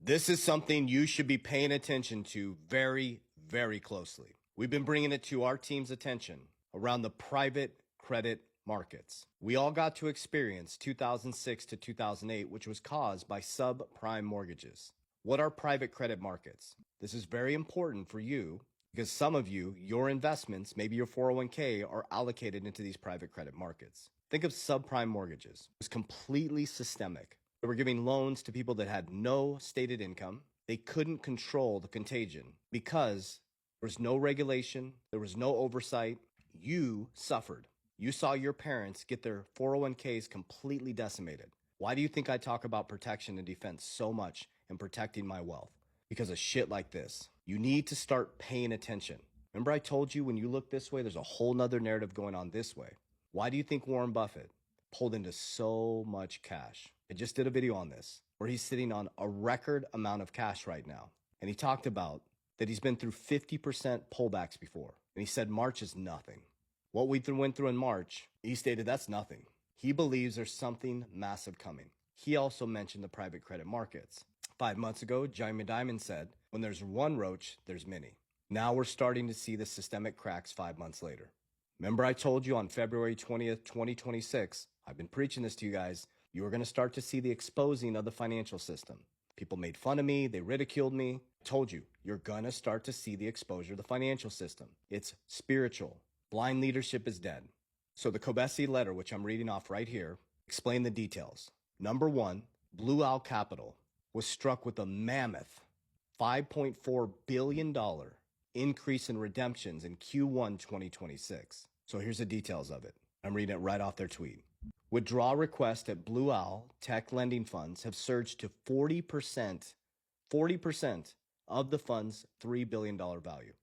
This is something you should be paying attention to very, very closely. We've been bringing it to our team's attention around the private credit markets. We all got to experience 2006 to 2008, which was caused by subprime mortgages. What are private credit markets? This is very important for you because some of you, your investments, maybe your 401k, are allocated into these private credit markets. Think of subprime mortgages. It was completely systemic. They were giving loans to people that had no stated income. They couldn't control the contagion because there was no regulation, there was no oversight. You suffered. You saw your parents get their 401ks completely decimated. Why do you think I talk about protection and defense so much and protecting my wealth? Because of shit like this. You need to start paying attention. Remember I told you when you look this way, there's a whole nother narrative going on this way. Why do you think Warren Buffett pulled into so much cash? I just did a video on this where he's sitting on a record amount of cash right now. And he talked about that he's been through 50% pullbacks before. And he said March is nothing. What we went through in March, he stated that's nothing. He believes there's something massive coming. He also mentioned the private credit markets. 5 months ago, Jamie Dimon said, when there's one roach, there's many. Now we're starting to see the systemic cracks 5 months later. Remember I told you on February 20th, 2026, I've been preaching this to you guys, you are going to start to see the exposing of the financial system. People made fun of me. They ridiculed me. I told you, you're going to start to see the exposure of the financial system. It's spiritual. Blind leadership is dead. So the Kobesi letter, which I'm reading off right here, explain the details. Number one, Blue Owl Capital was struck with a mammoth $5.4 billion increase in redemptions in Q1 2026. So here's the details of it. I'm reading it right off their tweet. Withdrawal requests at Blue Owl tech lending funds have surged to 40% of the fund's $3 billion value.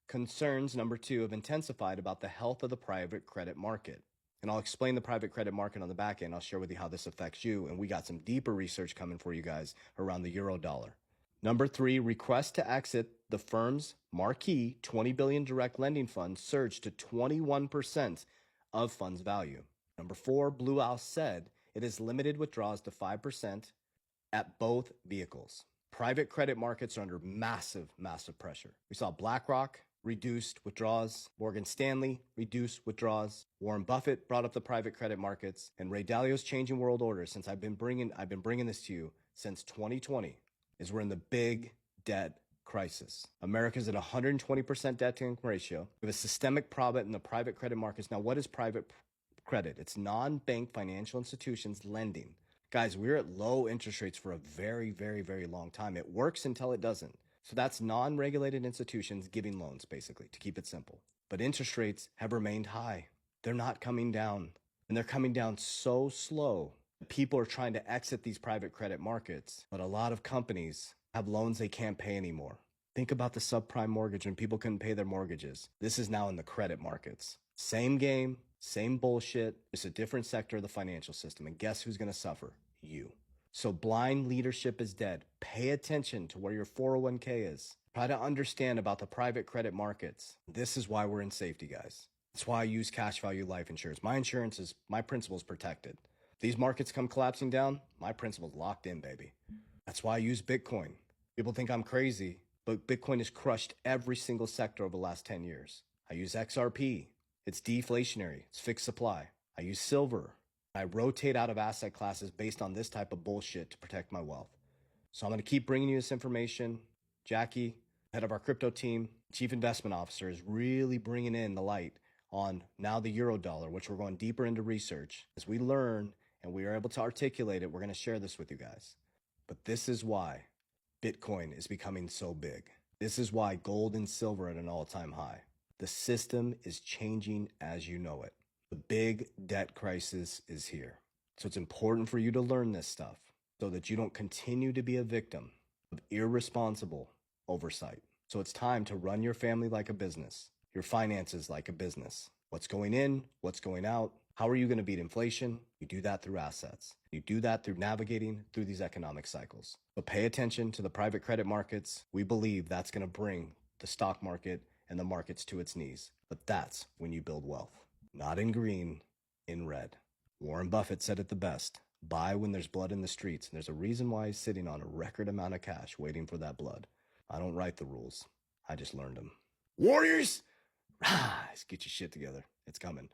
Concerns, number two, have intensified about the health of the private credit market. And I'll explain the private credit market on the back end. I'll share with you how this affects you. And we got some deeper research coming for you guys around the euro dollar. Number three, requests to exit the firm's marquee $20 billion direct lending fund surged to 21% of fund's value. Number four, Blue Owl said it has limited withdrawals to 5% at both vehicles. Private credit markets are under massive pressure. We saw BlackRock reduced withdrawals, Morgan Stanley reduced withdrawals, Warren Buffett brought up the private credit markets, and Ray Dalio's Changing World Order, since I've been bringing this to you since 2020, is we're in the big debt crisis. America's at 120% debt to income ratio. We have a systemic problem in the private credit markets. Now, what is private credit? It's non-bank financial institutions lending. Guys, we're at low interest rates for a very, very, very long time. It works until it doesn't. So that's non-regulated institutions giving loans, basically, to keep it simple. But interest rates have remained high. They're not coming down. And they're coming down so slow. People are trying to exit these private credit markets, but a lot of companies have loans they can't pay anymore. Think about the subprime mortgage when people couldn't pay their mortgages. This is now in the credit markets. Same game, same bullshit. It's a different sector of the financial system. And guess who's going to suffer? You. So blind leadership is dead. Pay attention to where your 401k is. Try to understand about the private credit markets. This is why we're in safety, guys. That's why I use cash value life insurance. My principal is protected. If these markets come collapsing down, my principal's locked in, baby. That's why I use Bitcoin. People think I'm crazy, but Bitcoin has crushed every single sector over the last 10 years. I use XRP. It's deflationary. It's fixed supply. I use silver. I rotate out of asset classes based on this type of bullshit to protect my wealth. So I'm going to keep bringing you this information. Jackie, head of our crypto team, chief investment officer, is really bringing in the light on now the euro dollar, which we're going deeper into research. As we learn and we are able to articulate it, we're going to share this with you guys. But this is why Bitcoin is becoming so big. This is why gold and silver are at an all-time high. The system is changing as you know it. The big debt crisis is here. So it's important for you to learn this stuff so that you don't continue to be a victim of irresponsible oversight. So it's time to run your family like a business, your finances like a business. What's going in, what's going out, how are you going to beat inflation? You do that through assets. You do that through navigating through these economic cycles. But pay attention to the private credit markets. We believe that's going to bring the stock market and the markets to its knees. But that's when you build wealth. Not in green, in red. Warren Buffett said it the best. Buy when there's blood in the streets, and there's a reason why he's sitting on a record amount of cash waiting for that blood. I don't write the rules. I just learned them. Warriors! Rise! Get your shit together. It's coming.